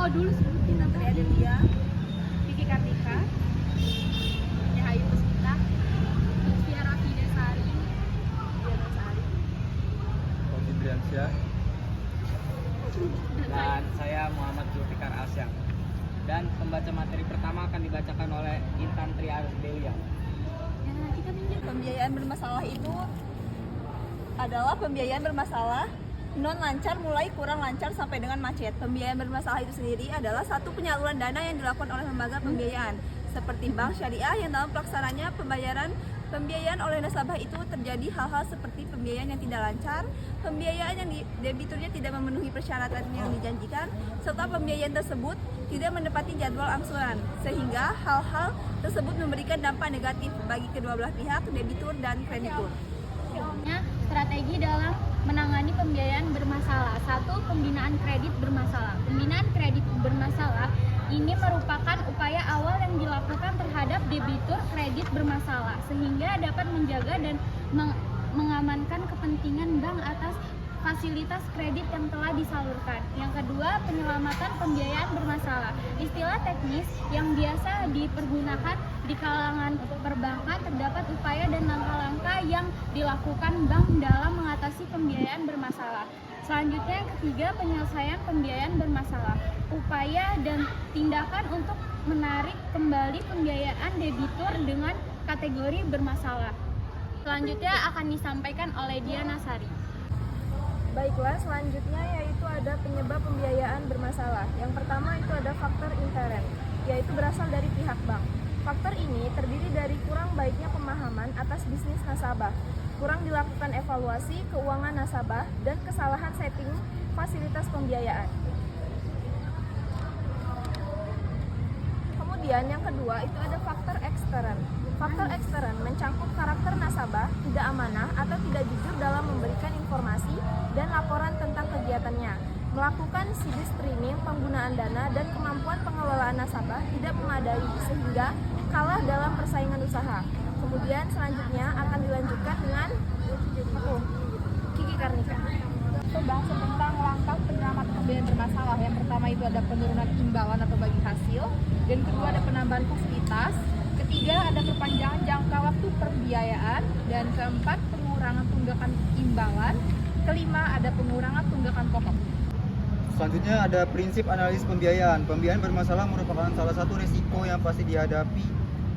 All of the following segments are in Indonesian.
Kok dulu sebutin nama? Ada dia, Kiki Kartika, Nyahayu Puspita, Lutfia Rafidasari. Diana Sari. Fauzi Driansyah, dan saya Muhammad Zulfikar Asyam. Dan pembaca materi pertama akan dibacakan oleh Intan Triarus Delia. Ya, kita pinjam. Pembiayaan bermasalah itu adalah pembiayaan bermasalah non lancar mulai kurang lancar sampai dengan macet. Pembiayaan bermasalah itu sendiri adalah satu penyaluran dana yang dilakukan oleh lembaga pembiayaan seperti bank syariah yang dalam pelaksananya pembiayaan oleh nasabah itu terjadi hal-hal seperti pembiayaan yang tidak lancar, pembiayaan yang debiturnya tidak memenuhi persyaratan yang dijanjikan, serta pembiayaan tersebut tidak menepati jadwal angsuran, sehingga hal-hal tersebut memberikan dampak negatif bagi kedua belah pihak, debitur dan kreditur. Strategi dalam menangani pembiayaan bermasalah. 1. Pembinaan kredit bermasalah. Pembinaan kredit bermasalah ini merupakan upaya awal yang dilakukan terhadap debitur kredit bermasalah sehingga dapat menjaga dan mengamankan kepentingan bank atas fasilitas kredit yang telah disalurkan. Yang kedua, penyelamatan pembiayaan bermasalah. Istilah teknis yang biasa dipergunakan di kalangan perbankan, terdapat upaya dan langkah-langkah yang dilakukan bank dalam mengatasi pembiayaan bermasalah. Selanjutnya, yang ketiga, penyelesaian pembiayaan bermasalah. Upaya dan tindakan untuk menarik kembali pembiayaan debitur dengan kategori bermasalah. Selanjutnya akan disampaikan oleh Diana Sari. Baiklah, selanjutnya yaitu ada penyebab pembiayaan bermasalah. Yang pertama itu ada faktor intern, yaitu berasal dari pihak bank. Faktor ini terdiri dari kurang baiknya pemahaman atas bisnis nasabah, kurang dilakukan evaluasi keuangan nasabah, dan kesalahan setting fasilitas pembiayaan. Kemudian yang kedua itu ada faktor ekstern. Faktor ekstern mencakup karakter nasabah, tidak amanah atau tidak jujur dalam memberikan informasi dan laporan tentang kegiatannya, melakukan CD streaming penggunaan dana, dan kemampuan pengelolaan nasabah tidak memadai sehingga kalah dalam persaingan usaha. Kemudian selanjutnya akan dilanjutkan dengan Kiki Karnika. Pembahasan tentang langkah penyelamatan pembiayaan bermasalah. Yang pertama itu ada penurunan imbalan atau bagi hasil, dan kedua ada penambahan fasilitas, ketiga ada perpanjangan jangka waktu pembiayaan, dan keempat pengurangan tunggakan imbalan, kelima ada pengurangan tunggakan pokok. Selanjutnya ada prinsip analisis pembiayaan. Pembiayaan bermasalah merupakan salah satu risiko yang pasti dihadapi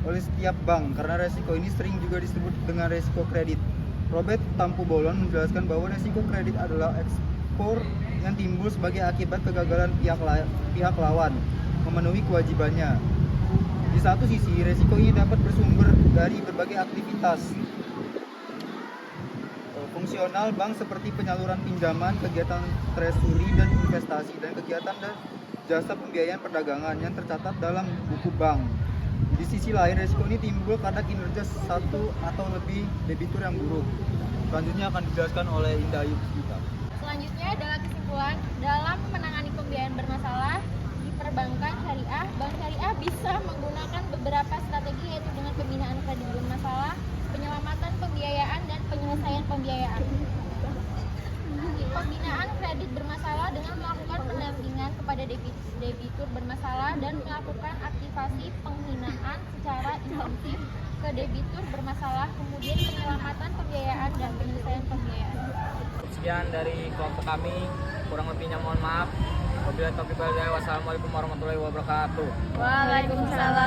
oleh setiap bank karena risiko ini sering juga disebut dengan risiko kredit. Robert Tampu Bolon menjelaskan bahwa risiko kredit adalah ekspor yang timbul sebagai akibat kegagalan pihak lawan memenuhi kewajibannya. Di satu sisi, risiko ini dapat bersumber dari berbagai aktivitas fungsional bank seperti penyaluran pinjaman, kegiatan treasury dan investasi, dan kegiatan dan jasa pembiayaan perdagangan yang tercatat dalam buku bank. Di sisi lain, risiko ini timbul karena kinerja satu atau lebih debitur yang buruk. Selanjutnya akan dijelaskan oleh Indah Ayu Puspita. Selanjutnya adalah kesimpulan dalam menangani pembiayaan bermasalah di perbankan syariah. Bank syariah bisa menggunakan beberapa strategi, yaitu dengan pembinaan kredit bermasalah, penyelamatan pembiayaan, dan penyelesaian pembiayaan. Pembinaan kredit bermasalah dengan melakukan pendampingan kepada debitur bermasalah dan melakukan aktivasi penghinaan secara intensif ke debitur bermasalah, kemudian penyelamatan pembiayaan dan penyelesaian pembiayaan. Sekian dari kelompok kami, kurang lebihnya mohon maaf. Wabillahi taufiq wal hidayah. Wassalamualaikum warahmatullahi wabarakatuh. Waalaikumsalam.